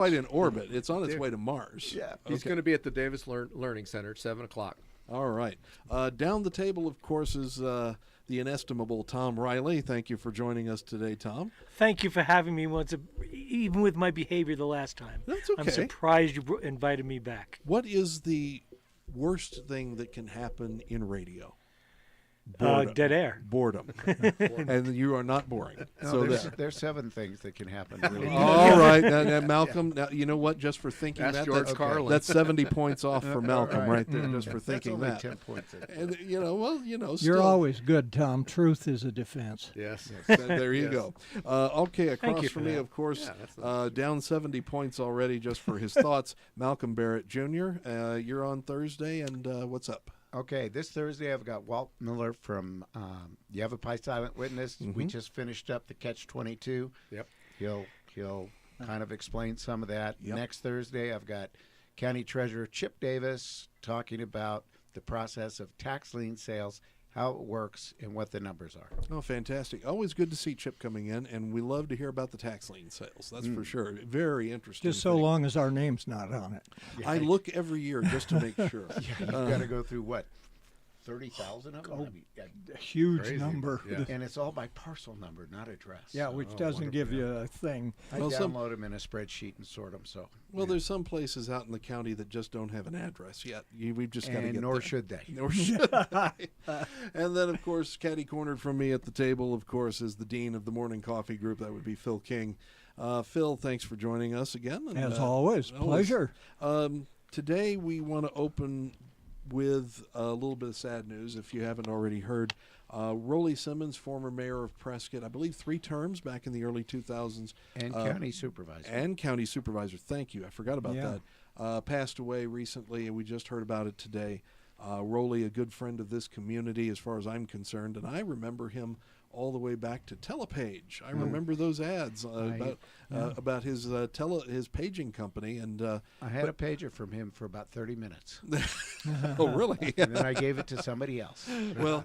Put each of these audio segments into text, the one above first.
quite in orbit. It's on its way to Mars. Yeah. He's going to be at the Davis Learning Center at 7 o'clock. All right. Down the table, of course, is the inestimable Tom Reilly. Thank you for joining us today, Tom. Thank you for having me even with my behavior the last time. That's okay. I'm surprised you invited me back. What is the worst thing that can happen in radio? Dead air. Boredom. And you are not boring. No, So there's 7 things that can happen. Really. all right. Now, Malcolm, now, you know what? Just for thinking That's that, George Carlin. that's 70 points off for Malcolm right there, just for That's thinking only that. 10 points. And, You're still, always good, Tom. Truth is a defense. Yes. there you Yes. go. Okay, across you from for me, that. of course, Yeah, that's down 70 points already just for his thoughts, Malcolm Barrett Jr. You're on Thursday, and what's up? Okay, this Thursday I've got Walt Miller from Yavapai Silent Witness. We just finished up the Catch-22. Yep. He'll kind of explain some of that. Yep. Next Thursday I've got County Treasurer Chip Davis talking about the process of tax lien sales, how it works, and what the numbers are. Oh, fantastic. Always good to see Chip coming in, and we love to hear about the tax lien sales. That's for sure. Very interesting. Just so thing. long as our name's not on it. I look every year just to make sure. You've got to go through, what, 30,000 of them? I mean, A huge Crazy. number. Yeah. and it's all by parcel number, not address. Yeah, which doesn't give you a thing. I Well, some- download them in a spreadsheet and sort them. So, Well, there's some places out in the county that just don't have an address yet. We've just got to and get nor there. should they. Nor should I. And then, of course, catty-cornered from me at the table, of course, is the dean of the Morning Coffee Group. That would be Phil King. Phil, thanks for joining us again. And, As always, pleasure. Today we want to open with a little bit of sad news, if you haven't already heard. Reilly Simmons, former mayor of Prescott, I believe 3 terms back in the early 2000s. And county supervisor. And county supervisor, thank you. I forgot about that. Passed away recently, and we just heard about it today. Reilly, a good friend of this community as far as I'm concerned, and I remember him all the way back to Telepage. I remember those ads about his his paging company. And I had a pager from him for about 30 minutes. oh, really? And then I gave it to somebody else. Well,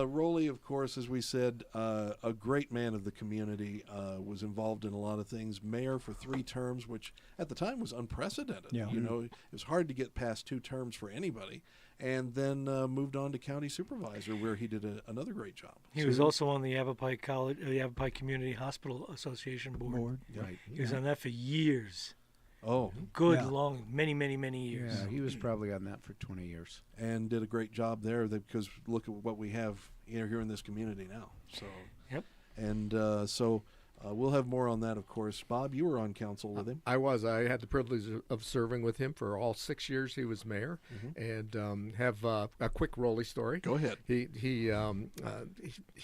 Reilly, of course, as we said, a great man of the community, was involved in a lot of things. Mayor for 3 terms, which at the time was unprecedented. Yeah. You know, it was hard to get past 2 terms for anybody. And then moved on to county supervisor, where he did another great job. He was also on the Yavapai Community Hospital Association board. Right. He was on that for years. Oh, Yeah. Long, many years. Yeah, he was probably on that for 20 years. and did a great job there, because look at what we have here in this community now. So, Yep. and so we'll have more on that, of course. Bob, you were on council with him. I had the privilege of serving with him for all 6 years he was mayor, and have a quick Reilly story. Go ahead. He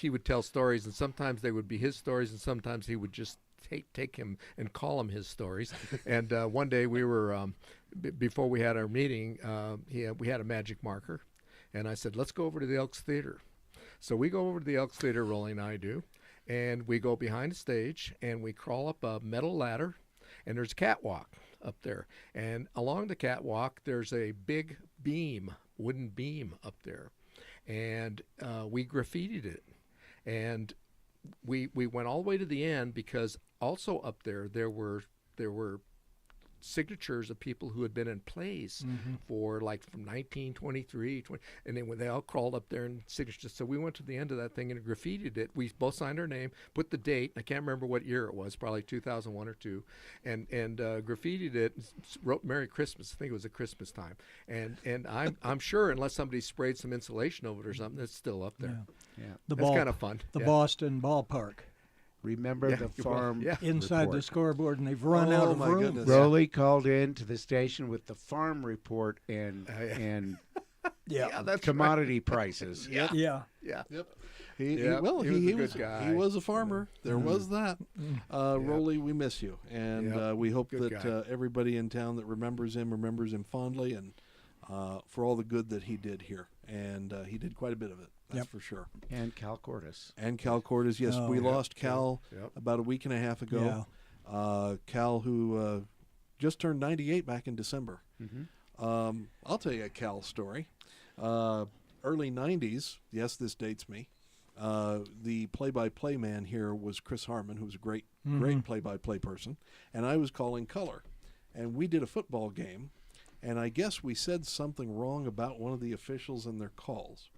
would tell stories, and sometimes they would be his stories, and sometimes he would just take him and call him his stories. And one day we were before we had our meeting, we had a magic marker, and I said, let's go over to the Elks Theater. So we go over to the Elks Theater, Reilly and I do. And we go behind the stage, and we crawl up a metal ladder, and there's a catwalk up there. And along the catwalk, there's a big wooden beam up there. And we graffitied it. And we went all the way to the end, because also up there were signatures of people who had been in plays for like from 1923, and then when they all crawled up there and signatures. So we went to the end of that thing and graffitied it. We both signed our name, put the date. I can't remember what year it was, probably 2001 or 2, and graffitied it. Wrote "Merry Christmas." I think it was at Christmas time, and I'm sure unless somebody sprayed some insulation over it or something, it's still up there. Yeah. That's kind of fun. The Yeah. Boston ballpark. Remember the farm Inside the report. scoreboard, and they've run out of my room. goodness. Reilly called in to the station with the farm report and Yeah. that's commodity prices. Yeah. Yep. He Yeah, he he was a good guy. He was a farmer. There was that. Reilly, we miss you, and Yep. we hope Good that guy. everybody in town that remembers him fondly, and for all the good that he did here. And he did quite a bit of it. That's for sure. And Cal Cordes. And Cal Cordes, yes, we lost Cal about a week and a half ago. Cal, who just turned 98 back in December. I'll tell you a Cal story. Early 90s, yes, this dates me. The play-by-play man here was Chris Harmon, who was a great play-by-play person, and I was calling color. and we did a football game, and I guess we said something wrong about one of the officials and their calls,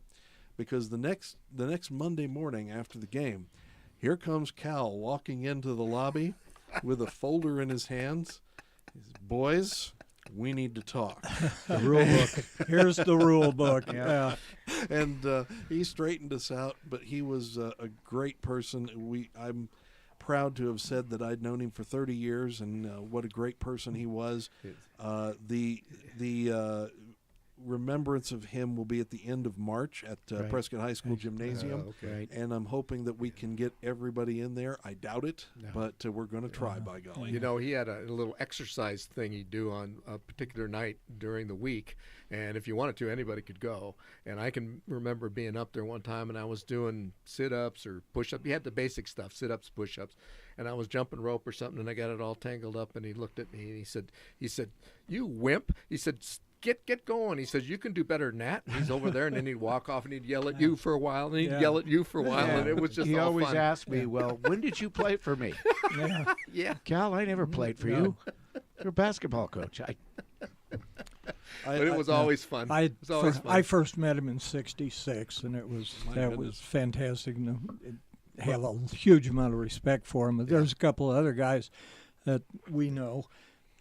because the next Monday morning after the game, here comes Cal walking into the lobby with a folder in his hands. He says, "Boys, we need to talk." The rule book. Here's the rule book. Yeah. And he straightened us out, but he was a great person. I'm proud to have said that I'd known him for 30 years, and what a great person he was. The remembrance of him will be at the end of March at Prescott High School Gymnasium, and I'm hoping that we can get everybody in there. I doubt it, but we're going to try, by golly. You know, he had a little exercise thing he'd do on a particular night during the week, and if you wanted to, anybody could go. And I can remember being up there one time, and I was doing sit-ups or push-ups. He had the basic stuff, sit-ups, push-ups, and I was jumping rope or something, and I got it all tangled up, and he looked at me, and he said, "You wimp," he said, Get going. He says, "You can do better than that." And he's over there, and then he'd walk off, and he'd yell at you for a while, and he'd yell at you for a while, and it was just he all always fun. asked me, "Well, when did you play for me?" Yeah. Cal, I never played for you. You're a basketball coach. But it was always fun. It was always fun. I first met him in '66, and was fantastic. I have a huge amount of respect for him. There's a couple of other guys that we know.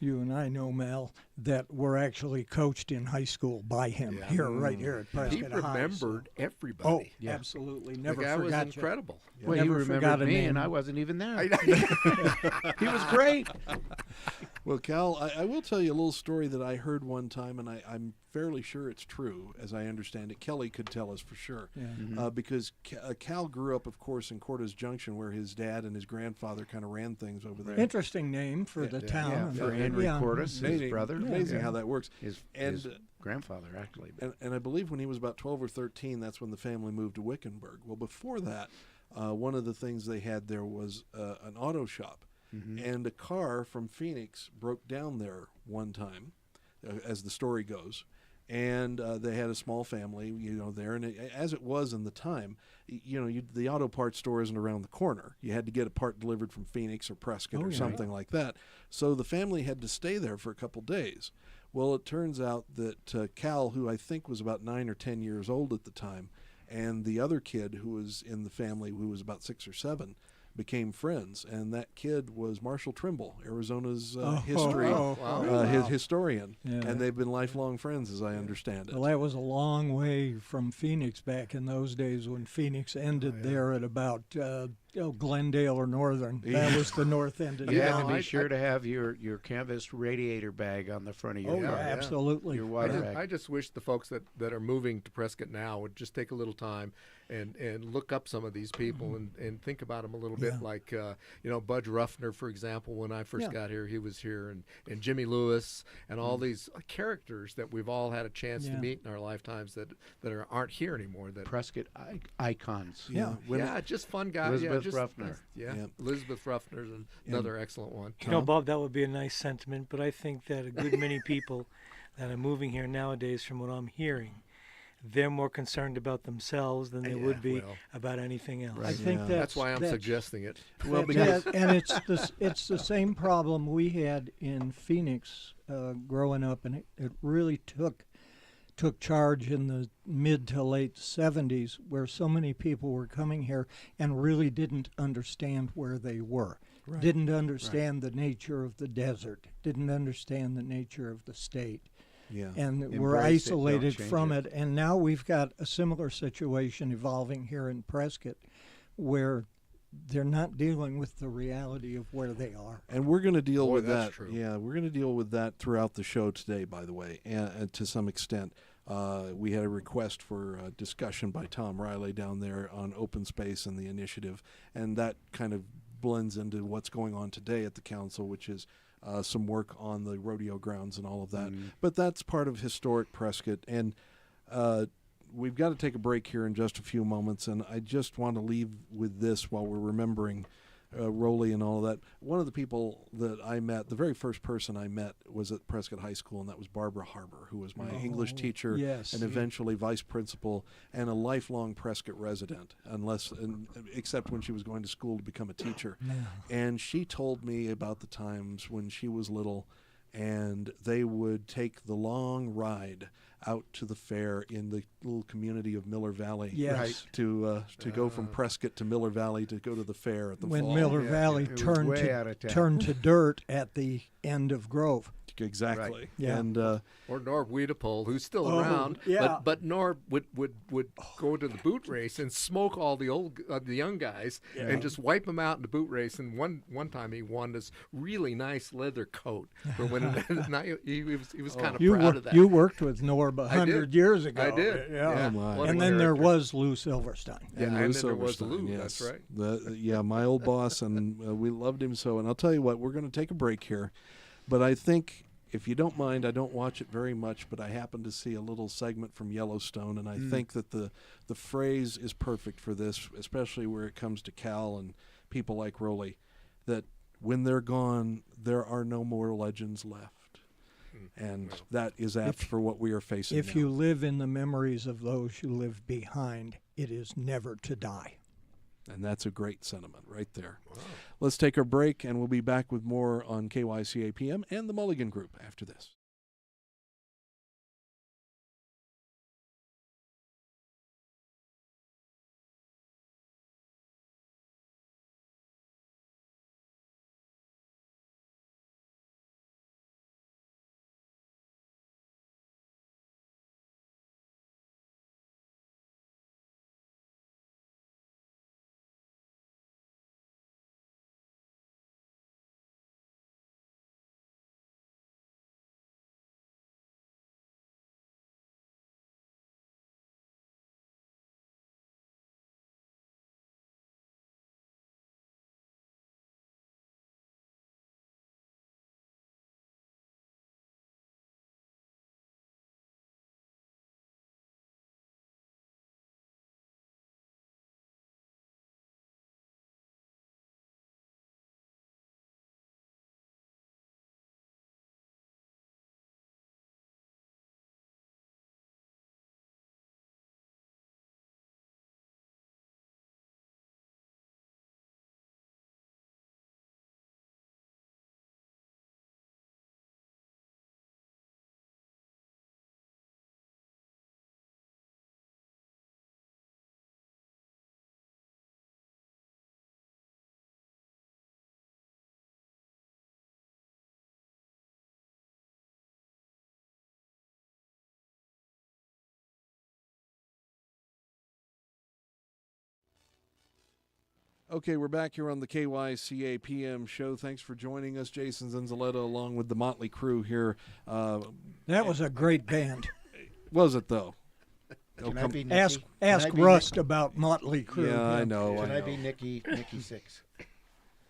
You and I know, Mel, that were actually coached in high school by him right here at Prescott He High. remembered everybody. Oh, absolutely. Never the guy forgot was incredible. Well, you remembered me, and I wasn't even there. He was great. Well, Cal, I will tell you a little story that I heard one time, and I'm fairly sure it's true, as I understand it. Kelly could tell us for sure, because Cal grew up, of course, in Cordes Junction, where his dad and his grandfather kind of ran things over there. Interesting name for the town. For Henry Cordes, his brother. Amazing how that works. His grandfather, actually. And I believe when he was about 12 or 13, that's when the family moved to Wickenburg. Well, before that, one of the things they had there was an auto shop. And a car from Phoenix broke down there one time, as the story goes. And they had a small family, there. And as it was in the time, the auto parts store isn't around the corner. You had to get a part delivered from Phoenix or Prescott or something like that. So the family had to stay there for a couple days. Well, it turns out that Cal, who I think was about 9 or 10 years old at the time, and the other kid who was in the family, who was about 6 or 7, became friends, and that kid was Marshall Trimble, Arizona's his historian, and they've been lifelong friends, as I understand it. Well, that was a long way from Phoenix back in those days when Phoenix ended there at about Glendale or Northern. That was the north end of You town. had to be sure to have your canvas radiator bag on the front of your car. Absolutely. Your water bag. I just wish the folks that are moving to Prescott now would just take a little time and look up some of these people and think about them a little bit. Like, Bud Ruffner, for example, when I first got here, he was here, and Jimmy Lewis, and all these characters that we've all had a chance to meet in our lifetimes that aren't here anymore. That Prescott icons. Just fun guys. Elizabeth Ruffner. Elizabeth Ruffner's another excellent one. Bob, that would be a nice sentiment, but I think that a good many people that are moving here nowadays, from what I'm hearing, they're more concerned about themselves than they would be about anything else. I think that's why I'm suggesting it. Well, and it's the same problem we had in Phoenix growing up, and it really took charge in the mid to late 70s, where so many people were coming here and really didn't understand where they were, didn't understand the nature of the desert, didn't understand the nature of the state. And we're isolated from it. And now we've got a similar situation evolving here in Prescott, where they're not dealing with the reality of where they are. And we're going to deal with that. True. Yeah, we're going to deal with that throughout the show today, by the way, and to some extent. We had a request for discussion by Tom Reilly down there on open space and the initiative, and that kind of blends into what's going on today at the council, which is some work on the rodeo grounds and all of that. But that's part of historic Prescott, and we've got to take a break here in just a few moments, and I just want to leave with this while we're remembering Reilly and all of that. One of the people that I met, the very first person I met, was at Prescott High School, and that was Barbara Harbor, who was my English teacher and eventually vice principal and a lifelong Prescott resident, except when she was going to school to become a teacher. And she told me about the times when she was little, and they would take the long ride out to the fair in the little community of Miller Valley. Yes. Right. To go from Prescott to Miller Valley to go to the fair at the When fall. Miller Yeah, Valley it was turned way out of town. turned to dirt at the end of Grove. Exactly. Right. Yeah. And Or Norb Wiedepol, who's still Oh, around, yeah. but Norb would go to the boot race and smoke all the the young guys and just wipe them out in the boot race. And one time he won this really nice leather coat for winning. he was kind of proud of that. You worked with Norb I 100 did. years ago. I did. Yeah. Oh, my. What a And then there character. was Lou Silverstein. Yeah, Lou and then there was Silverstein, Lou. yes. That's right. Yeah, my old boss, and we loved him so. And I'll tell you what, we're going to take a break here, but I think, if you don't mind, I don't watch it very much, but I happened to see a little segment from Yellowstone, and I think that the phrase is perfect for this, especially where it comes to Cal and people like Reilly, that when they're gone, there are no more legends left. And that is apt for what we are facing If now. you live in the memories of those you live behind, it is never to die. And that's a great sentiment right there. Wow. Let's take our break, and we'll be back with more on KYCAPM and the Mulligan Group after this. Okay, we're back here on the KYCA PM show. Thanks for joining us, Jason Zinzilieta, along with the Motley crew here. That was a great band. Was it, though? Can I be Nikki? Ask Can I be Rust about Motley Crue. Yeah, I know. Can I know. be Nikki 6?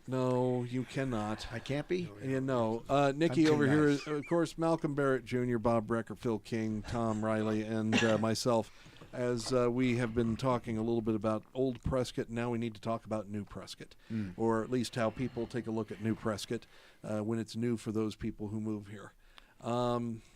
No, you cannot. I can't be? You know, Nikki too over here nice. is, of course, Malcolm Barrett Jr., Bob Brecker, Phil King, Tom Reilly, and myself. As we have been talking a little bit about old Prescott, now we need to talk about new Prescott, or at least how people take a look at new Prescott when it's new for those people who move here.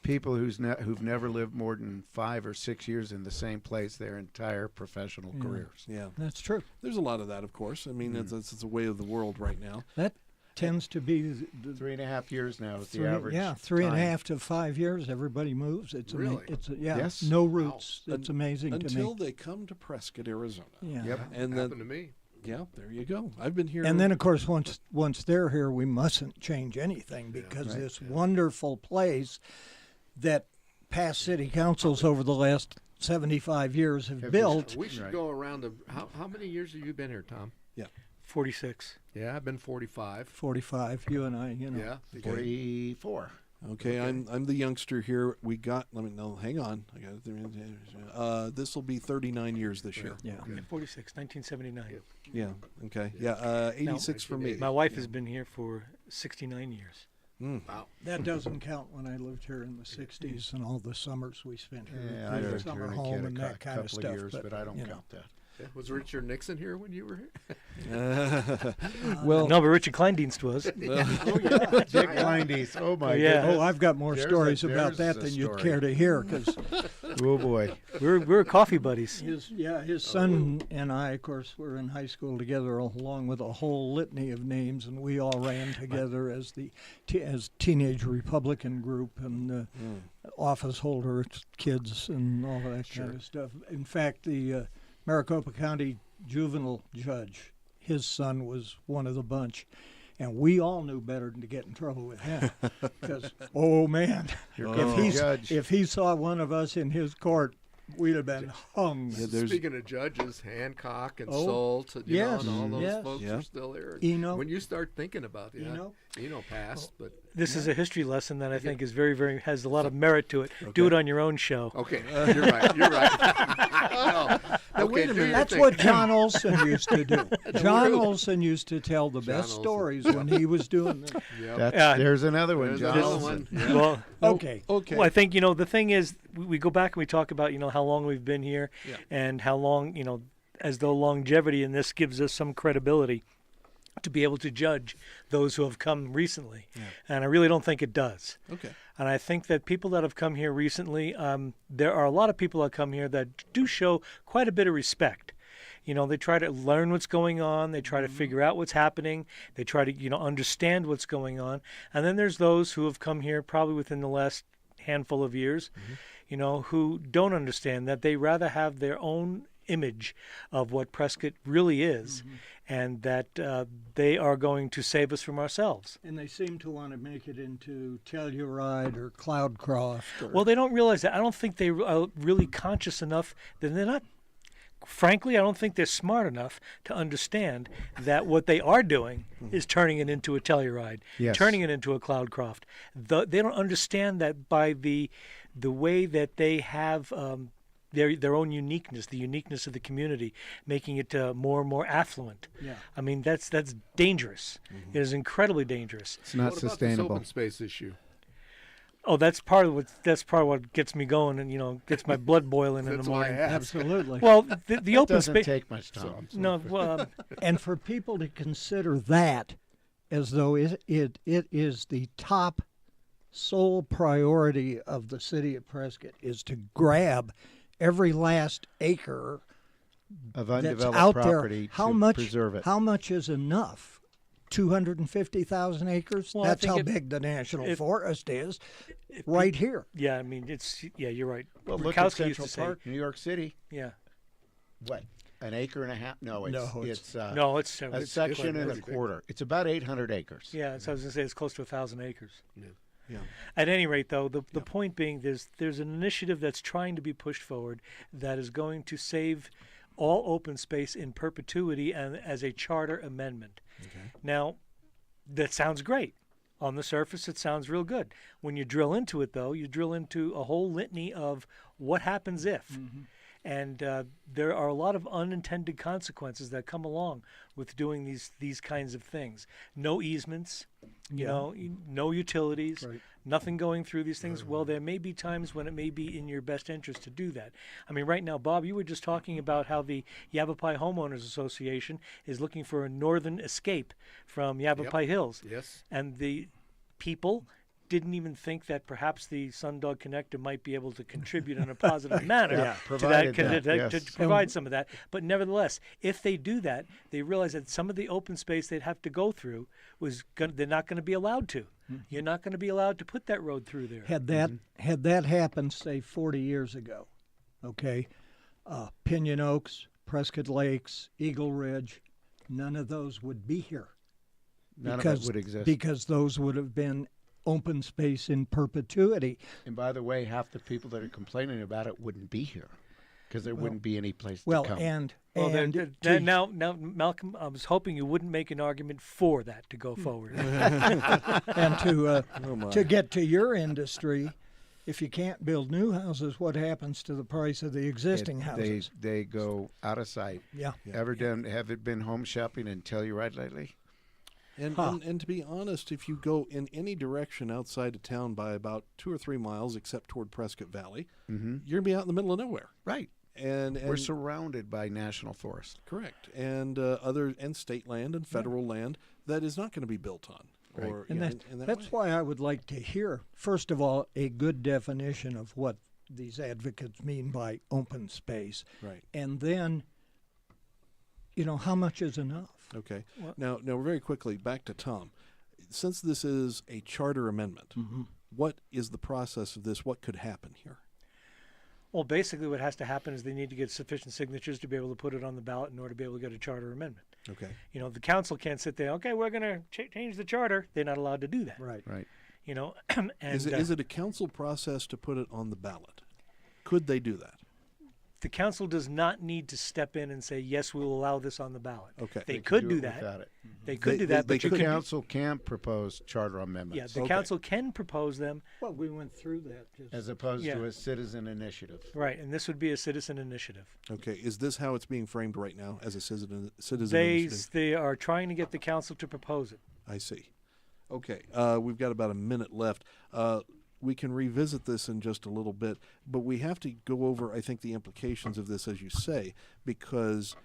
People who've never lived more than 5 or 6 years in the same place their entire professional careers. Yeah, That's true. there's a lot of that, of course. I mean, it's a way of the world right now. That tends to be the 3.5 years now is the three, average. yeah, time. 3.5 to 5 years. Everybody moves. It's Really? Yes. no roots. It's amazing to Until me. they come to Prescott, Arizona. Yeah. Yep. And Happened then, to me. yeah, there you go. I've been here. And then, of course, once they're here, we mustn't change anything because right, this wonderful place that past city councils over the last 75 years have built. We should Right. go around the. How many years have you been here, Tom? 46. Yeah, I've been 45. 45, you and I, Yeah. 44. Okay, I'm the youngster here. We got. Hang on. I got. This will be 39 years this year. Yeah. 46, 1979. Yeah. Okay. Yeah. 86 for me. My wife has been here for 69 years. Wow. That doesn't count when I lived here in the 60s and all the summers we spent here. Yeah, I lived summer here in a home kid and a that kind of couple stuff. of years, but I don't you know. count that. Yeah. Was Richard Nixon here when you were here? Well, No, but Richard Kleindienst was. Oh, yeah. Dick Blindies. Oh, my Yeah. goodness. Oh, I've got more There's stories a- about there's that a than you'd story. care to hear because Oh boy. We're coffee buddies. His son and I, of course, were in high school together, along with a whole litany of names, and we all ran together as as Teenage Republican Group and office holder kids and all that kind of stuff. In fact, the Maricopa County juvenile judge, his son was one of the bunch. And we all knew better than to get in trouble with him. Because, oh, man, if he saw one of us in his court, we'd have been hung. Yeah, speaking of judges, Hancock and Soltz, and all those folks are still there. When you start thinking about it, Eno passed, but this is a history lesson that I think is very, very has a lot of merit to it. Okay. Do it on your own show. Okay, you're right. You're right. Wait a minute. That's what John Olson used to do. John Olson used to tell the best stories when he was doing this. There's another one, John Olson. Yeah. Well, okay. Well, I think the thing is we go back and we talk about how long we've been here and how long as though longevity in this gives us some credibility to be able to judge those who have come recently. Yeah. And I really don't think it does. Okay. And I think that people that have come here recently, there are a lot of people that come here that do show quite a bit of respect. They try to learn what's going on. They try to figure out what's happening. They try to, understand what's going on. And then there's those who have come here probably within the last handful of years, who don't understand that. They rather have their own image of what Prescott really is, and that they are going to save us from ourselves. And they seem to want to make it into Telluride or Cloudcroft. Well, they don't realize that. I don't think they are really conscious enough. That they're not. Frankly, I don't think they're smart enough to understand that what they are doing is turning it into a Telluride, turning it into a Cloudcroft. They don't understand that by the way that they have their own uniqueness, the uniqueness of the community, making it more and more affluent. Yeah. I mean, that's dangerous. It is incredibly dangerous. It's not sustainable. What about this open space issue? Oh, that's part of what gets me going and gets my blood boiling in the morning. Absolutely. Well, the open space doesn't take much time. No, well, and for people to consider that as though it is the top sole priority of the city of Prescott is to grab every last acre of that's undeveloped out property there. to preserve it. How much is enough? 250,000 acres? Well, that's how big the national forest is right here. Yeah, I mean, you're right. Well, look at Central Park, New York City. Yeah. What? An acre and a half? No, it's a section and a quarter. It's about 800 acres. Yeah, so I was going to say it's close to 1,000 acres. Yeah. Yeah. At any rate, though, the point being there's an initiative that's trying to be pushed forward that is going to save all open space in perpetuity and as a charter amendment. Okay. Now, that sounds great. On the surface, it sounds real good. When you drill into it, though, you drill into a whole litany of what happens if. Mm-hmm. And there are a lot of unintended consequences that come along with doing these kinds of things. No easements, no utilities, nothing going through these things. Well, there may be times when it may be in your best interest to do that. I mean, right now, Bob, you were just talking about how the Yavapai Homeowners Association is looking for a northern escape from Yavapai Hills. Yes. And the people didn't even think that perhaps the Sundog Connector might be able to contribute in a positive manner to provide some of that. But nevertheless, if they do that, they realize that some of the open space they'd have to go through they're not going to be allowed to. Mm-hmm. You're not going to be allowed to put that road through there. Had that happened, say, 40 years ago, okay, Pinion Oaks, Prescott Lakes, Eagle Ridge, none of those would be here. None of it would exist. Because those would have been open space in perpetuity. And by the way, half the people that are complaining about it wouldn't be here because there wouldn't be any place to come. Now, Malcolm, I was hoping you wouldn't make an argument for that to go forward. And to get to your industry, if you can't build new houses, what happens to the price of the existing houses? They go out of sight. Yeah. Have it been home shopping in Telluride lately? And to be honest, if you go in any direction outside of town by about 2 or 3 miles, except toward Prescott Valley, you're going to be out in the middle of nowhere. Right. And we're surrounded by national forest. Correct. And state land and federal land that is not going to be built on. Right. That's why I would like to hear, first of all, a good definition of what these advocates mean by open space. Right. And then, how much is enough? Okay. Well- Now, very quickly, back to Tom. Since this is a charter amendment, what is the process of this? What could happen here? Well, basically, what has to happen is they need to get sufficient signatures to be able to put it on the ballot in order to be able to get a charter amendment. Okay. The council can't sit there. Okay, we're going to change the charter. They're not allowed to do that. Right. Right. And Is it a council process to put it on the ballot? Could they do that? the council does not need to step in and say, yes, we will allow this on the ballot. Okay. They could could do it that. without it. They could do They- that, they but you The could- can. council can propose charter Yeah, amendments the Okay. council can propose them, Well, we went through that. Just as opposed Yeah. to a citizen initiative. right? And this would be a citizen initiative. Okay. Is this how it's being framed right now as a citizen They initiative? they are trying to get the council to propose it. I see. Okay. We've got about a minute left. We can revisit this in just a little bit, but we have to go over, I think, the implications of this, as you say, because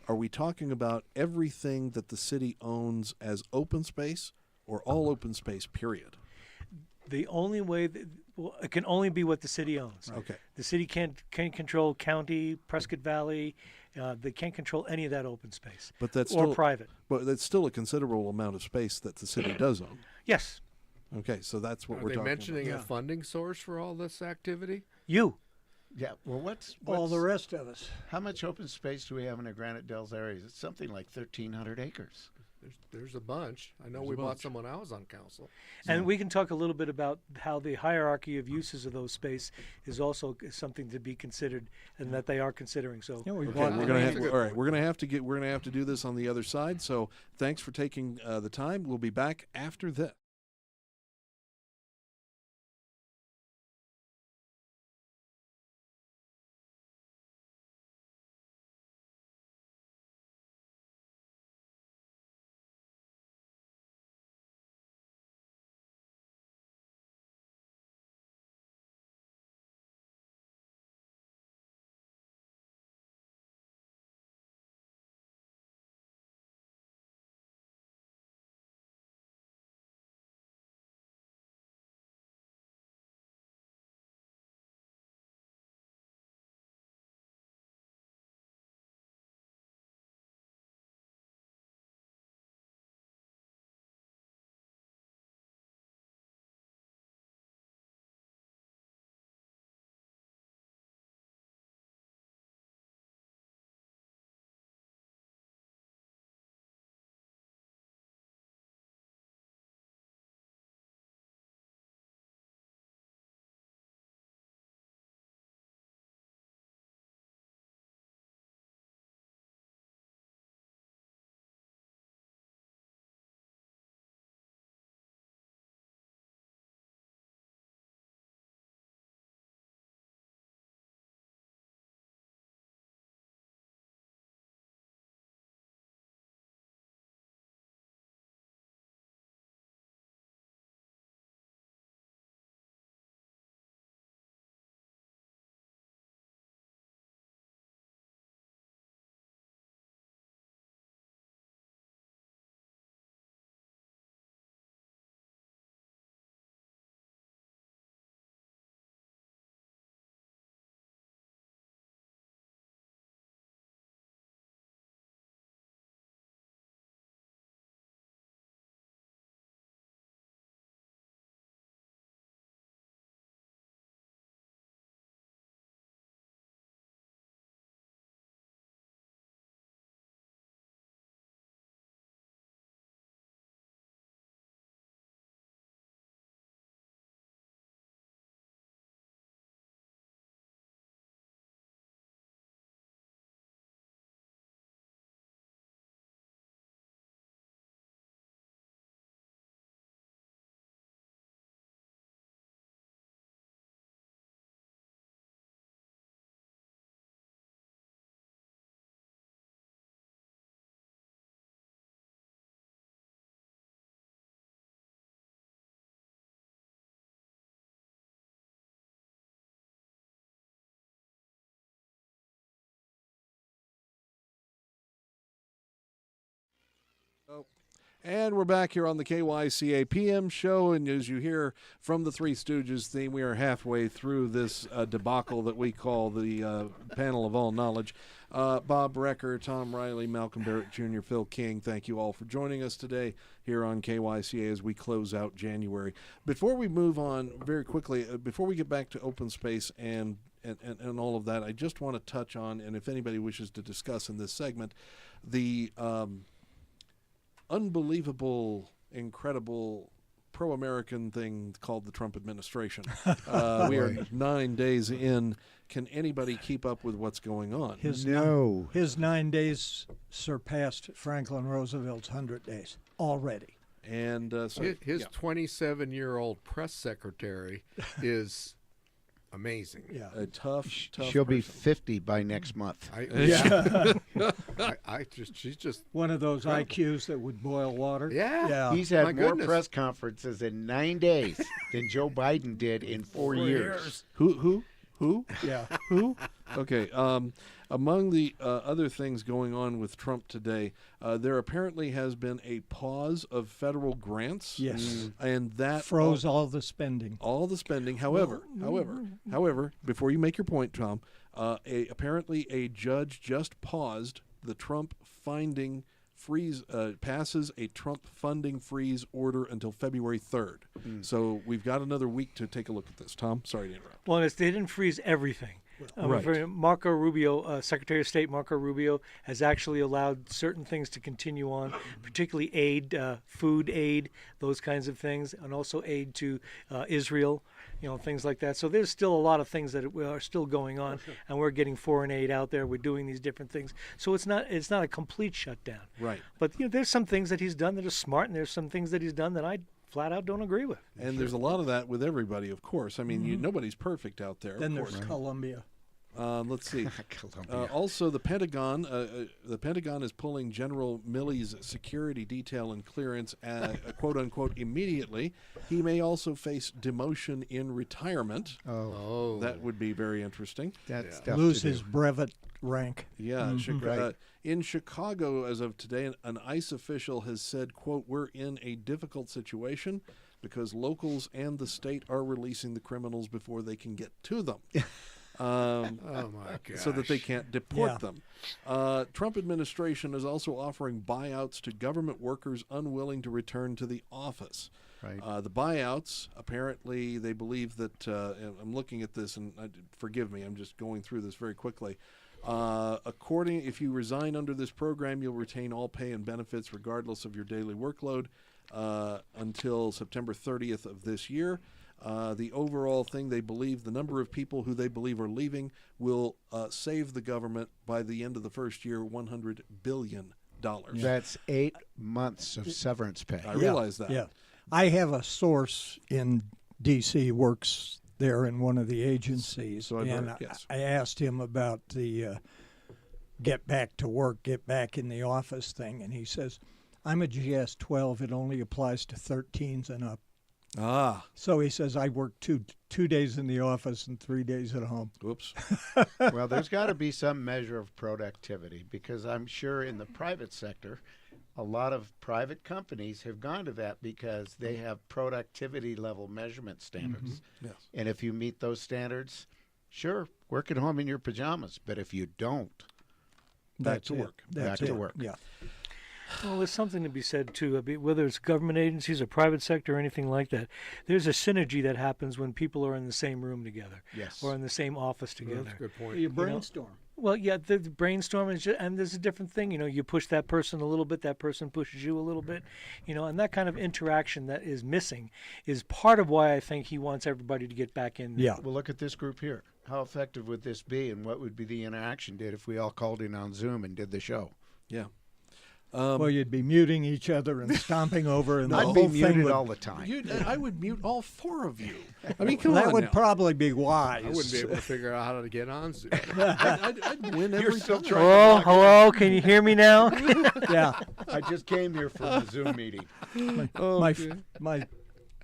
are we talking about everything that the city owns as open space or all open space, period? The only way well, it can only be what the city owns. Okay. The city can't control county, Prescott Valley. They can't control any of that open space But that's or still, private. but that's still a considerable amount of space that the city does own. Yes, Okay, so that's what Are we're they talking mentioning Yeah. a funding source for all this activity? you. Yeah. Well, what's all the rest of us. how much open space do we have in the Granite Dells area? It's something like 1,300 acres. There's a bunch. I know There's we a bought bunch. some when I was on council. And we can talk a little bit about how the hierarchy of uses of those space is also something to be considered, and that they are considering. So Yeah, we Okay, bought we're Yeah, gonna that's have a good all right. We're gonna have to do this on the other side. So thanks for taking the time. We'll be back after this. And we're back here on the KYCA PM show, and as you hear from the Three Stooges theme, we are halfway through this debacle that we call the Panel of All Knowledge. Bob Roecker, Tom Reilly, Malcolm Barrett Jr., Phil King, thank you all for joining us today here on KYCA as we close out January. Before we move on very quickly, before we get back to open space and all of that, I just want to touch on, and if anybody wishes to discuss in this segment, the unbelievable, incredible pro-American thing called the Trump administration. We are 9 days in. Can anybody keep up with what's going on? His 9 days surpassed Franklin Roosevelt's 100 days already. And his 27-year-old press secretary is amazing. Yeah, a tough. She'll be 50 by next month. She's just one of those IQs that would boil water. Yeah. He's had more press conferences in 9 days than Joe Biden did in 4 years. Who? Yeah. Who? Okay. Among the other things going on with Trump today, there apparently has been a pause of federal grants. Yes. And that froze all the spending. All the spending. However, before you make your point, Tom, apparently a judge just paused the Trump funding freeze, passes a Trump funding freeze order until February 3rd. So we've got another week to take a look at this. Tom, sorry to interrupt. Well, they didn't freeze everything. Right. Marco Rubio, Secretary of State Marco Rubio, has actually allowed certain things to continue on, particularly aid, food aid, those kinds of things, and also aid to Israel, things like that. So there's still a lot of things that are still going on, and we're getting foreign aid out there. We're doing these different things. So it's not a complete shutdown. Right. But there's some things that he's done that are smart, and there's some things that he's done that I flat out don't agree with. And there's a lot of that with everybody, of course. I mean, nobody's perfect out there. Then there's Colombia. Let's see. Also, the Pentagon is pulling General Milley's security detail and clearance, quote unquote, immediately. He may also face demotion in retirement. Oh, that would be very interesting. That's lose his brevet rank. Yeah, in Chicago, as of today, an ICE official has said, quote, "We're in a difficult situation because locals and the state are releasing the criminals before they can get to them." Oh my gosh. So that they can't deport them. Trump administration is also offering buyouts to government workers unwilling to return to the office. Right. The buyouts, apparently, they believe that, I'm looking at this, and forgive me, I'm just going through this very quickly. If you resign under this program, you'll retain all pay and benefits regardless of your daily workload until September 30th of this year. The overall thing, they believe the number of people who they believe are leaving will save the government by the end of the first year $100 billion. That's 8 months of severance pay. I realize that. Yeah. I have a source in D.C. works there in one of the agencies, I asked him about the get back to work, get back in the office thing, and he says, I'm a GS-12. It only applies to 13s and up. So he says, I work two days in the office and 3 days at home. Oops. Well, there's got to be some measure of productivity, because I'm sure in the private sector, a lot of private companies have gone to that because they have productivity level measurement standards. Mm-hmm. Yes. And if you meet those standards, sure, work at home in your pajamas. But if you don't, back to work. Back to work. Yeah. Well, there's something to be said, too, whether it's government agencies or private sector or anything like that. There's a synergy that happens when people are in the same room together. Yes. Or in the same office together. That's a good point. You brainstorm. Well, yeah, the brainstorm is and there's a different thing. You push that person a little bit, that person pushes you a little bit, and that kind of interaction that is missing is part of why I think he wants everybody to get back in there. Yeah. Well, look at this group here. How effective would this be, and what would be the interaction did if we all called in on Zoom and did the show? Yeah. Well, you'd be muting each other and stomping over, and the I'd whole be thing muted would, all the time. I would mute all four of you. I mean, come on that would now. probably be wise. I wouldn't be able to figure out how to get on Zoom. I'd win every time. Hello, can you hear me now? Yeah. I just came here from the Zoom meeting. My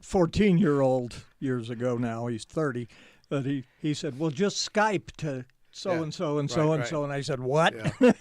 14-year-old years ago now, he's 30, but he said, well, just Skype to so-and-so and so-and-so. And I said, what? Yeah.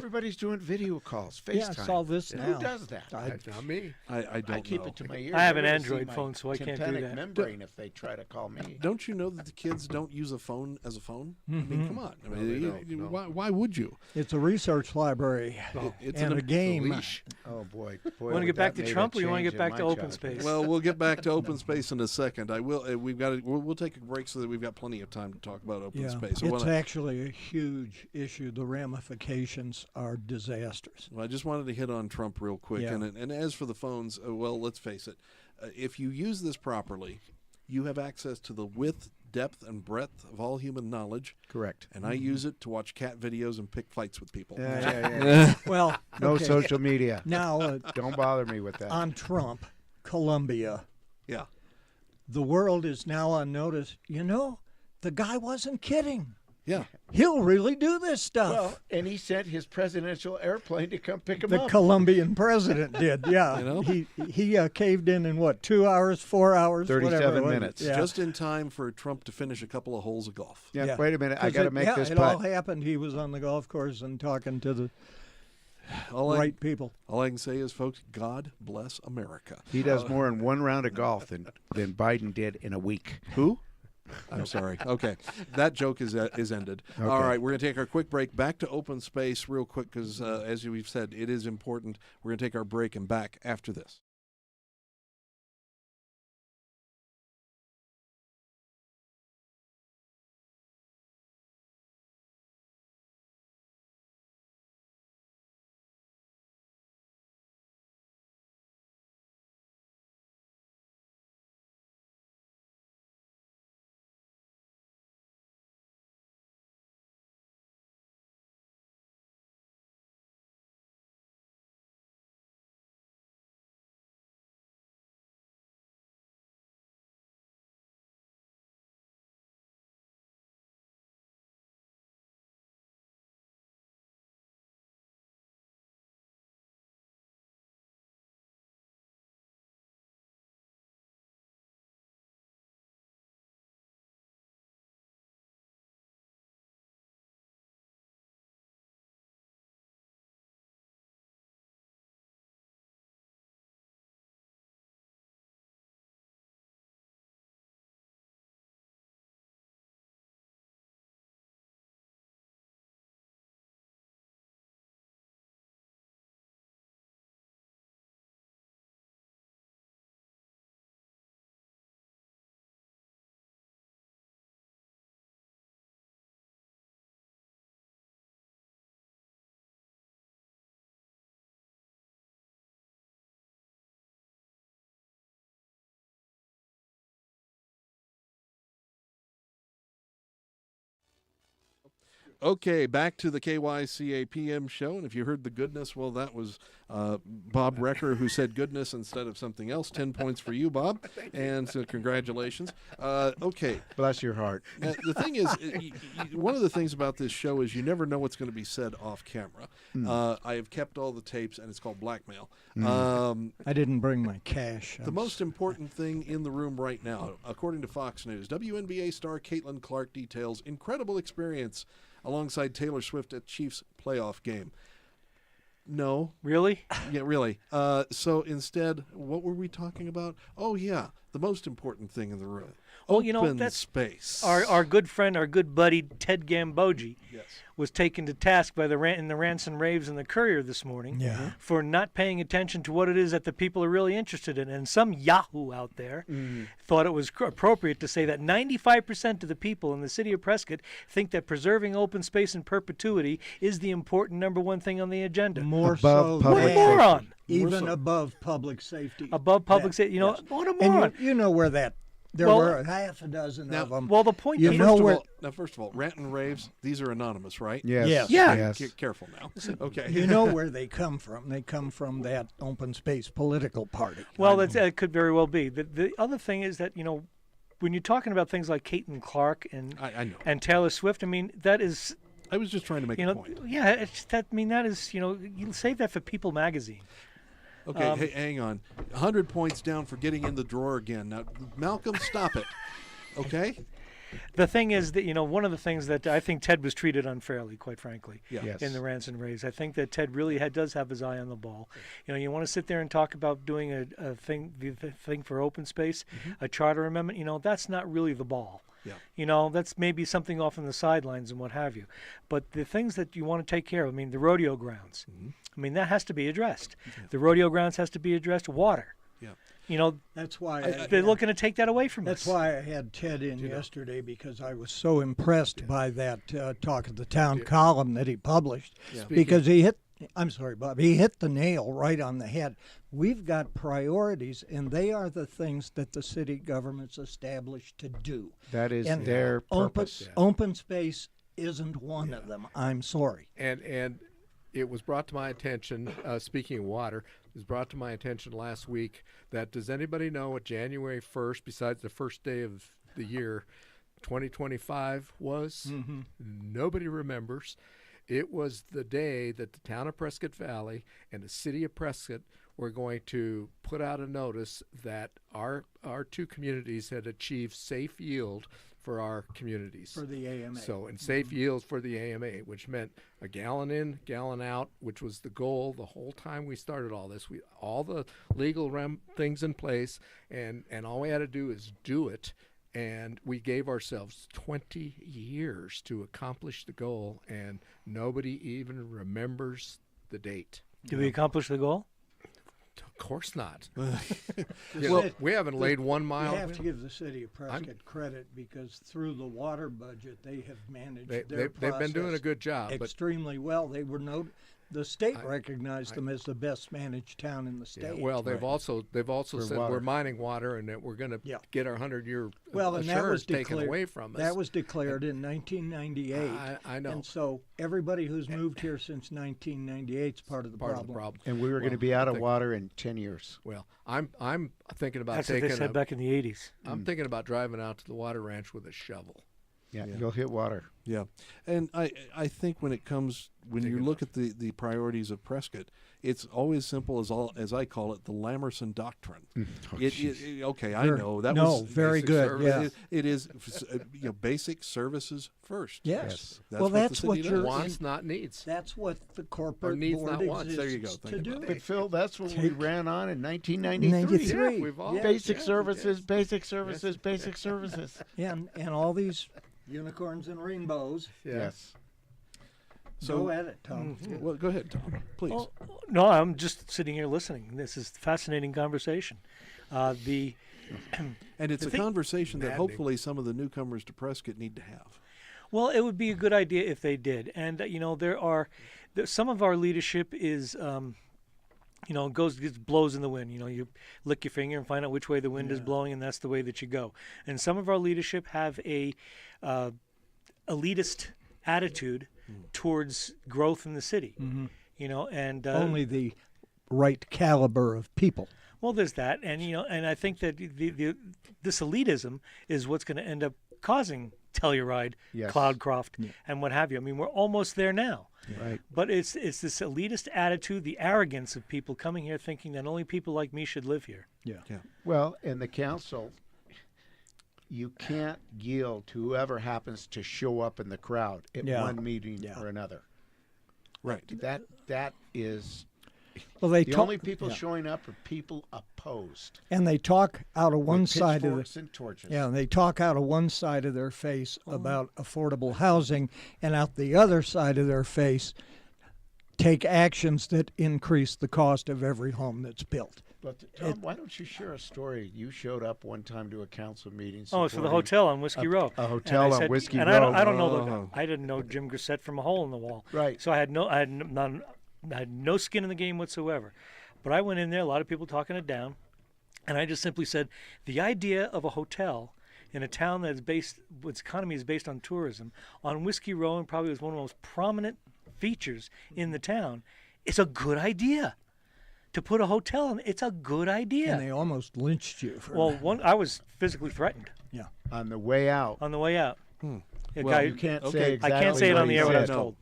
Everybody's doing video calls, FaceTime. Yeah, it's all this And now. Who does that? That's not me. I don't I keep know. it to my ear. I have They're an gonna see Android my phone, so I can't do tympanic that. membrane if they try to call me. Don't you know that the kids don't use a phone as a phone? I Mm-hmm. mean, come on. I mean, No, they don't, no. why would you? It's a research library It's and an a game. Leash. Oh boy. Want to get back to Trump, or you want to get back to open space? Well, we'll get back to open space in a second. I will. We'll take a break so that we've got plenty of time to talk about open Yeah, space. it's actually a huge issue. The ramifications are disastrous. Well, I just wanted to hit on Trump real quick. Yeah. And as for the phones, well, let's face it. If you use this properly, you have access to the width, depth, and breadth of all human knowledge. Correct. And I use it to watch cat videos and pick fights with people. Yeah. Well, No okay. social media. Now, Don't bother me with that. on Trump, Colombia, Yeah. the world is now on notice. You know, the guy wasn't kidding. Yeah. He'll really do this stuff. Well, and he sent his presidential airplane to come pick him the up. Colombian president did, yeah. You know? He caved in what, 2 hours, 4 hours, 37 whatever it was. minutes. Yeah. Just in time for Trump to finish a couple of holes of golf. Yeah, Yeah. wait a minute. I 'Cause got to it- make yeah, this it all putt. happened. He was on the golf course and talking to the All right people. all I can say is, folks, God bless America. He does more in one round of golf than Biden did in a week. Who? I'm sorry. Okay, that joke is ended. All Okay. right, we're going to take our quick break. Back to open space real quick because, as we've said, it is important. We're going to take our break and back after this. Okay, back to the KYCA PM show. And if you heard the goodness, well, that was Bob Roecker who said goodness instead of something else. 10 points for you, Bob. And so congratulations. Okay. Bless your heart. Now, the thing is, one of the things about this show is you never know what's going to be said off camera. I have kept all the tapes, and it's called blackmail. I didn't bring my cash. The most important thing in the room right now, according to Fox News, WNBA star Caitlin Clark details incredible experience alongside Taylor Swift at Chiefs playoff game. No. Really? Yeah, really. So instead, what were we talking about? Oh, yeah, the most important thing in the room. Well, Open you know, that's space. Our good friend, our good buddy Ted Gambogi Yes. was taken to task by the Rants and Raves and the Courier this morning Yeah. for not paying attention to what it is that the people are really interested in. And some yahoo out there thought it was appropriate to say that 95% of the people in the city of Prescott think that preserving open space in perpetuity is the important number one thing on the agenda. More Above so public What a than- moron! even so. above public safety. Above public That- safety, you know, yes. what a And moron! you know where that there Well- were half a dozen Now- of them. Well, the point You is, know where- First of all, rant and raves, these are anonymous, right? Yes. Yes. Yeah. Yes. Careful now. Okay. you know where they come from. They come from that open space political party. well, that could very well be. The other thing is that, you know, when you're talking about things like Caitlin Clark and I know. and Taylor Swift, I mean, that is, I was just trying to make you a know, point. yeah, it's that. I mean, that is, you know, you save that for People magazine. Okay, hey, hang on. 100 points down for getting in the drawer again. Now, Malcolm, stop it. Okay? The thing is that, one of the things that I think Ted was treated unfairly, quite frankly, Yes. in the rants and raves. I think that Ted really does have his eye on the ball. You want to sit there and talk about doing a thing, the thing for open space, a charter amendment. That's not really the ball. Yeah. That's maybe something off on the sidelines and what have you. But the things that you want to take care of, the rodeo grounds, that has to be addressed. Yeah. The rodeo grounds has to be addressed. Water. Yeah. That's why They're looking to take that away from us. That's why I had Ted in yesterday, because I was so impressed by that Talk of the Town column that he published. Yeah. Because I'm sorry, Bob, he hit the nail right on the head. We've got priorities, and they are the things that the city government's established to do. That is And their purpose. Open space isn't one of them. I'm sorry. And it was brought to my attention, speaking of water, it was brought to my attention last week that, does anybody know what January 1st, besides the first day of the year, 2025 was? Nobody remembers. It was the day that the town of Prescott Valley and the city of Prescott were going to put out a notice that our two communities had achieved safe yield for our communities. For the AMA. So, and safe yields for the AMA, which meant a gallon in, gallon out, which was the goal the whole time we started all this. All the legal things in place, and all we had to do is do it. And we gave ourselves 20 years to accomplish the goal, and nobody even remembers the date. Did we accomplish the goal? Of course not. Well, we haven't laid 1 mile. You have to give the city of Prescott credit, because through the water budget, they have managed They've been doing a good job. But extremely well. They were the state recognized them as the best managed town in the yeah, state. well, they've also said water. we're mining water, and that we're going to get our 100-year and that was assurance taken declared, away from us. That was declared in 1998. I know. And so everybody who's moved here since 1998 is part of the Part of the problem. And we were going to be out of water in 10 years. Well, I'm thinking about That's what taking they said back in the 80s. I'm thinking about driving out to the water ranch with a shovel. Yeah, you'll hit water. Yeah, and I think when you look at the priorities of Prescott, it's always simple as I call it, the Lamerson doctrine. I know that was very basic good. service. Yeah. It is basic services first. Yes. That's Well, what that's the what city you're- does. Wants, not needs. That's what the corporate needs, board not wants. exists There you go. to Think do. about it. But Phil, that's what we Take- ran on in 1993. 93. Yeah, we've all Basic yeah, services, yes. basic services, basic services. Yeah, and all these unicorns and rainbows. Yes. So- Go at it, Tom. Well, go ahead, Tom, please. Oh, no, I'm just sitting here listening. This is a fascinating conversation. And it's the a thing- conversation that Maddening. hopefully some of the newcomers to Prescott need to have. Well, it would be a good idea if they did. And some of our leadership is blows in the wind. You lick your finger and find out which way the wind is blowing, and that's the way that you go. And some of our leadership have a elitist attitude towards growth in the city. And Only the right caliber of people. well, there's that, and and I think that this elitism is what's going to end up causing Telluride, Yes. Cloudcroft, and what have you. I mean, we're almost there now. Right. But it's this elitist attitude, the arrogance of people coming here thinking that only people like me should live here. Yeah. Well, in the council, you can't yield to whoever happens to show up in the crowd at one meeting or another. Right. That is Well, they the talk, only people showing up are people opposed. and they talk out of one with side of the pitchforks and torches. Yeah, and they talk out of one side of their face about affordable housing, and out the other side of their face take actions that increase the cost of every home that's built. But Tom, why don't you share a story? You showed up one time to a council meeting. Oh, it's for the supporting hotel on Whiskey Row. a hotel And I on said- Whiskey and Row. I don't know. Oh. I didn't know Jim Grissett from a hole in the wall. Right. So I had no skin in the game whatsoever. But I went in there, a lot of people talking it down, and I just simply said, the idea of a hotel in a town that's its economy is based on tourism, on Whiskey Row, and probably was one of the most prominent features in the town, it's a good idea. To put a hotel in, it's a good idea. And they almost lynched you for Well, that. I was physically threatened Yeah. On the way out, on the way out. Yeah, Well, guy, You can't Okay. say I exactly I can't say it what on the he air said. without no, told.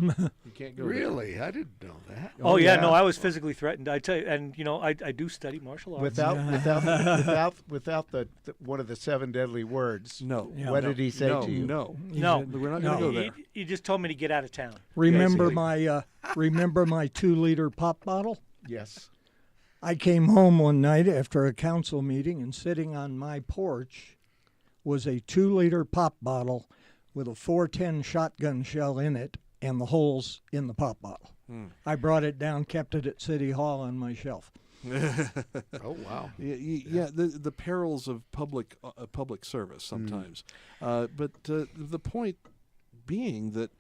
no, you can't go there. Really? I didn't know that. Oh, yeah, no, yeah. I was physically threatened. I tell you, and I do study martial arts. Without the one of the 7 deadly words. No. Yeah. What no, did he say no, to you? No. No. We're not going to No. go there. He just told me to get out of town. Remember Basically. my 2-liter pop bottle? Yes. I came home one night after a council meeting, and sitting on my porch was a 2-liter pop bottle with a 410 shotgun shell in it and the holes in the pop bottle. I brought it down, kept it at City Hall on my shelf. Oh, wow. Yeah, the perils of public service sometimes. But the point being that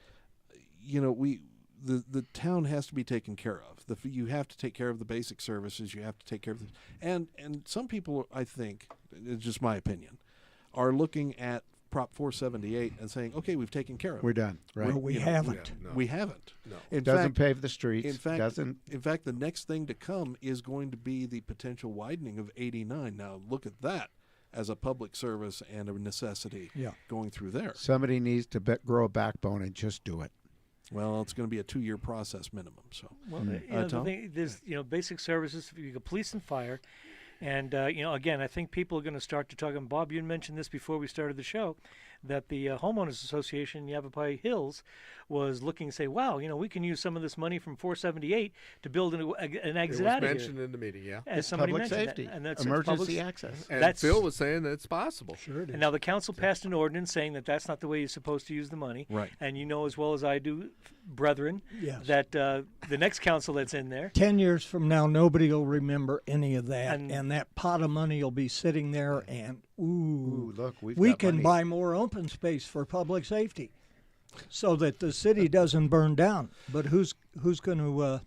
the town has to be taken care of. You have to take care of the basic services. You have to take care of and some people, I think, it's just my opinion, are looking at Prop 478 and saying, okay, we've taken care of it. We're done. Right. Well, we haven't. No. We haven't. No. In Doesn't fact, pave the streets. in fact, doesn't. the next thing to come is going to be the potential widening of 89. Now, look at that as a public service and a necessity Yeah. going through there. Somebody needs to grow a backbone and just do it. Well, it's going to be a 2-year process minimum. So, Well, the Tom? thing, there's basic services, you got police and fire, and again, I think people are going to start to talk. And Bob, you mentioned this before we started the show, that the homeowners association in Yavapai Hills was looking to say, wow, we can use some of this money from 478 to build an It exit was out of mentioned here. in the meeting, yeah. As somebody Public mentioned safety. that, and that's Emergency public, access. And That's- Phil was saying that it's possible. Sure it is. And now the council passed an ordinance saying that that's not the way you're supposed to use the money. Right. And you know as well as I do, brethren, Yes. that the next council that's in there, 10 years from now, nobody will remember any of that, And- and that pot of money will be sitting there, and Ooh, look, we can money. buy more open space for public safety, so that the city doesn't burn down. But who's going to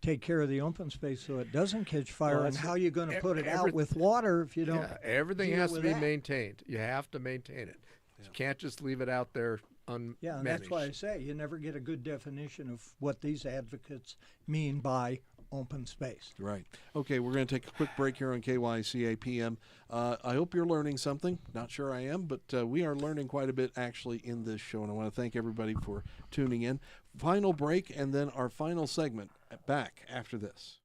take care of the open space so it doesn't catch fire? Well, And that's- how are you going to put it out every- with water if you don't? Yeah, everything deal has to with be that? maintained. You have to maintain it. You can't just leave it out there unmanaged. Yeah, and that's why I say you never get a good definition of what these advocates mean by open space. right. Okay, we're going to take a quick break here on KYCAPM. I hope you're learning something. Not sure I am, but we are learning quite a bit actually in this show, and I want to thank everybody for tuning in. Final break, and then our final segment back after this.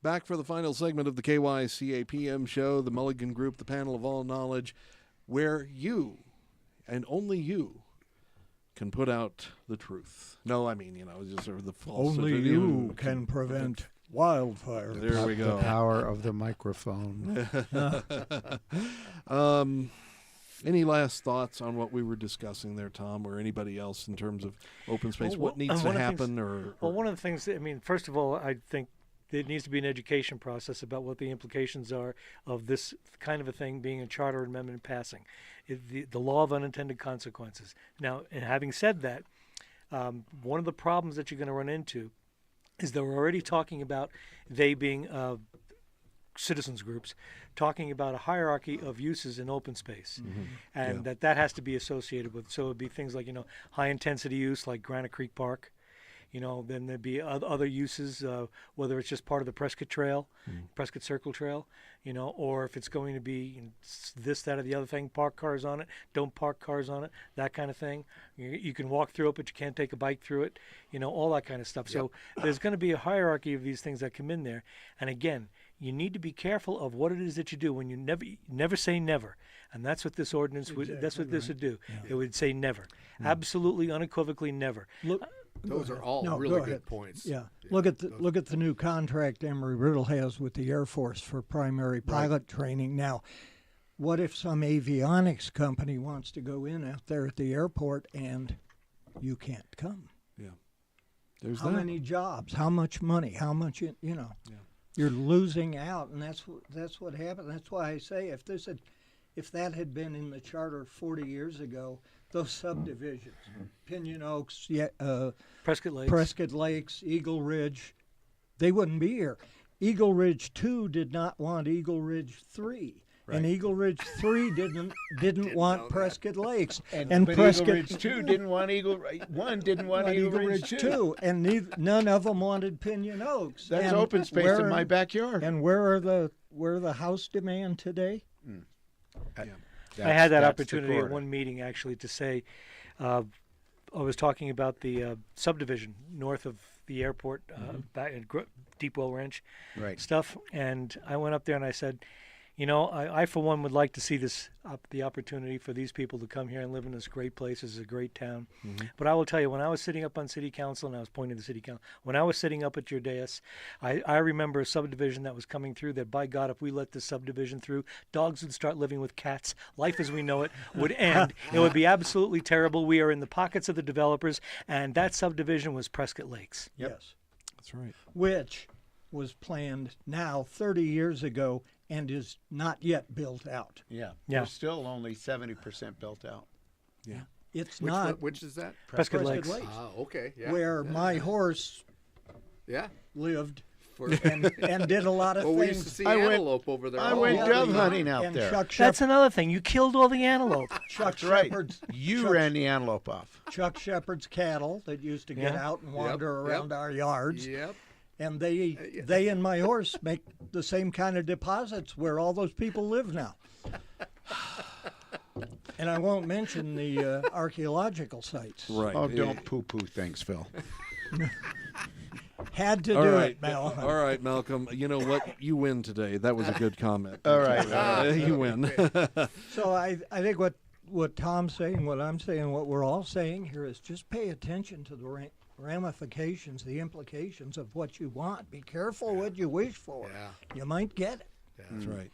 Back for the final segment of the KYCAPM show, the Mulligan Group, the panel of all knowledge, where you, and only you, can put out the truth. No, I mean, just sort of the false. Only you can prevent wildfire. There we The go. power of the microphone. Any last thoughts on what we were discussing there, Tom, or anybody else in terms of open space? Well, What needs to one of the things- happen? Or one of the things, first of all, I think there needs to be an education process about what the implications are of this kind of a thing being a charter amendment passing. The law of unintended consequences. Now, and having said that, one of the problems that you're going to run into is they're already talking about, they being citizens groups, talking about a hierarchy of uses in open space, and that has to be associated with. So it would be things like, high intensity use like Granite Creek Park. Then there'd be other uses, whether it's just part of the Prescott Trail, Prescott Circle Trail, or if it's going to be this, that, or the other thing, park cars on it, don't park cars on it, that kind of thing. You can walk through it, but you can't take a bike through it, all that kind of stuff. Yep. So there's going to be a hierarchy of these things that come in there. And again, you need to be careful of what it is that you do when you never say never. And that's what this ordinance would, that's what this would do. Yeah. It would say never. Absolutely, unequivocally never. Look, those are all really good points. Yeah. Look at the new contract Embry-Riddle has with the Air Force for primary pilot training. Now, what if some avionics company wants to go in out there at the airport and you can't come? Yeah. There's how many jobs? How much money? How much Yeah. You're losing out, and that's what happened. That's why I say if that had been in the charter 40 years ago, those subdivisions, Pinyon Oaks, Prescott Lakes, Eagle Ridge, they wouldn't be here. Eagle Ridge 2 did not want Eagle Ridge 3. Right. And Eagle Ridge 3 didn't want Prescott Lakes. And Prescott Eagle Ridge 2 didn't want Eagle 1 didn't want Eagle Ridge 2. And none of them wanted Pinyon Oaks. That's open space in my backyard. And where are the house demand today? I had that opportunity at one meeting actually to say, I was talking about the subdivision north of the airport, back at Deepwell Ranch stuff, and I went up there and I said, I for one would like to see this the opportunity for these people to come here and live in this great place. This is a great town. But I will tell you, when I was sitting up on city council, and I was pointing to the city council, when I was sitting up at your dais, I remember a subdivision that was coming through that, by God, if we let this subdivision through, dogs would start living with cats. Life as we know it would end. It would be absolutely terrible. We are in the pockets of the developers, and that subdivision was Prescott Lakes. Yep. Yes. That's right. Which was planned now 30 years ago and is not yet built out. Yeah. We're still only 70% built out. Yeah. It's which not. One, which is that? Prescott Lakes. Okay. Yeah. Where my horse lived and did a lot of things. We used to see antelope over there. I went dove hunting out there. That's another thing. You killed all the antelope. Chuck Shepard's. You ran the antelope off. Chuck Shepard's cattle that used to get out and wander around our yards. Yep. And they and my horse make the same kind of deposits where all those people live now. And I won't mention the archaeological sites. Right. Oh, don't poo-poo things, Phil. Had to do it, Malcolm. All right, Malcolm. You know what? You win today. That was a good comment. All right. You win. So I think what Tom's saying, what I'm saying, what we're all saying here is just pay attention to the ramifications, the implications of what you want. Be careful what you wish for. Yeah. You might get it. Yeah, that's right.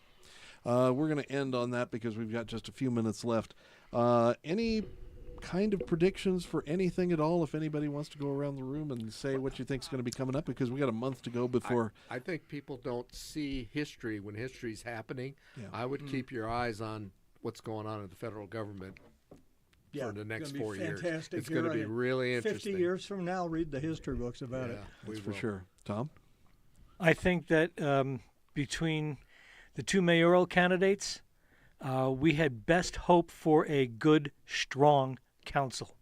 We're going to end on that because we've got just a few minutes left. Any kind of predictions for anything at all, if anybody wants to go around the room and say what you think is going to be coming up, because we got a month to go before. I think people don't see history when history's happening. Yeah. I would keep your eyes on what's going on in the federal government for the next 4 years. It's going to be really interesting. 50 years from now, read the history books about it. That's for sure. Tom? I think that between the two mayoral candidates, we had best hope for a good, strong council.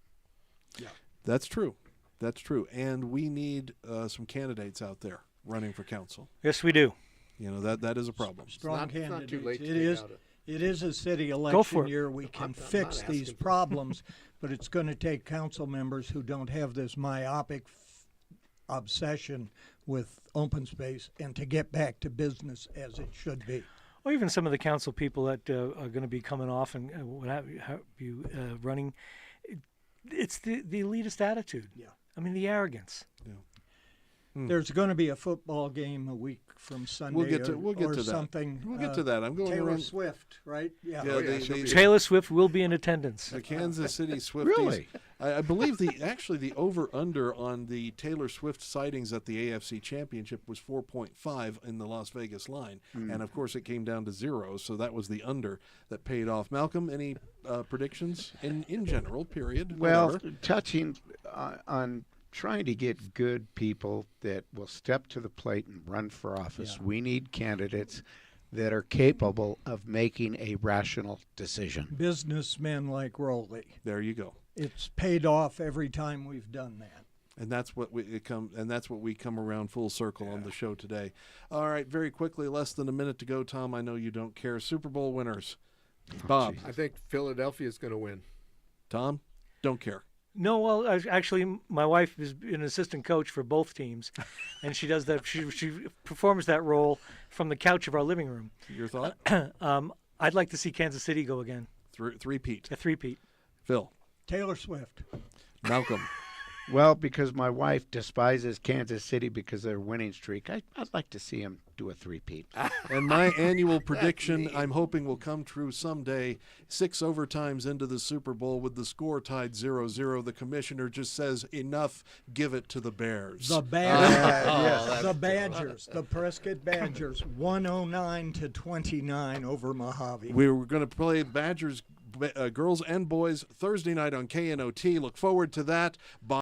Yeah, that's true. That's true. And we need some candidates out there running for council. Yes, we do. That is a problem. Strong candidates. Not too late to It is a city election year. We can fix these problems, but it's going to take council members who don't have this myopic obsession with open space and to get back to business as it should be. Or even some of the council people that are going to be coming off and what have you running. It's the elitist attitude. Yeah. I mean, the arrogance. Yeah. There's going to be a football game a week from Sunday we'll get to something. That. We'll get to that. I'm going Taylor around. Swift, right? Yeah. Taylor Swift will be in attendance. The Kansas City Swifties. Really? I believe the over-under on the Taylor Swift sightings at the AFC Championship was 4.5 in the Las Vegas line. And, of course, it came down to 0, so that was the under that paid off. Malcolm, any predictions in general, period? Well, whatever? touching on trying to get good people that will step to the plate and run for office, Yeah. we need candidates that are capable of making a rational decision. Businessmen like Reilly. There you go. It's paid off every time we've done that. And that's what we come around full circle on the show today. All right, very quickly, less than a minute to go, Tom. I know you don't care. Super Bowl winners. Bob. I think Philadelphia is going to win. Tom, don't care. No, well, actually, my wife is an assistant coach for both teams, and she does that. She performs that role from the couch of our living room. Your thought? I'd like to see Kansas City go again, Three-peat. a three-peat. Phil. Taylor Swift. Malcolm. Well, because my wife despises Kansas City because of their winning streak, I'd like to see him do a three-peat. And my annual prediction, I'm hoping will come true someday. 6 overtimes into the Super Bowl with the score tied 0-0. The commissioner just says, enough, give it to the Bears. The Badgers. yes. The Badgers. The Prescott Badgers. 109-29 over Mojave. We were going to play Badgers girls and boys Thursday night on KNOT. Look forward to that.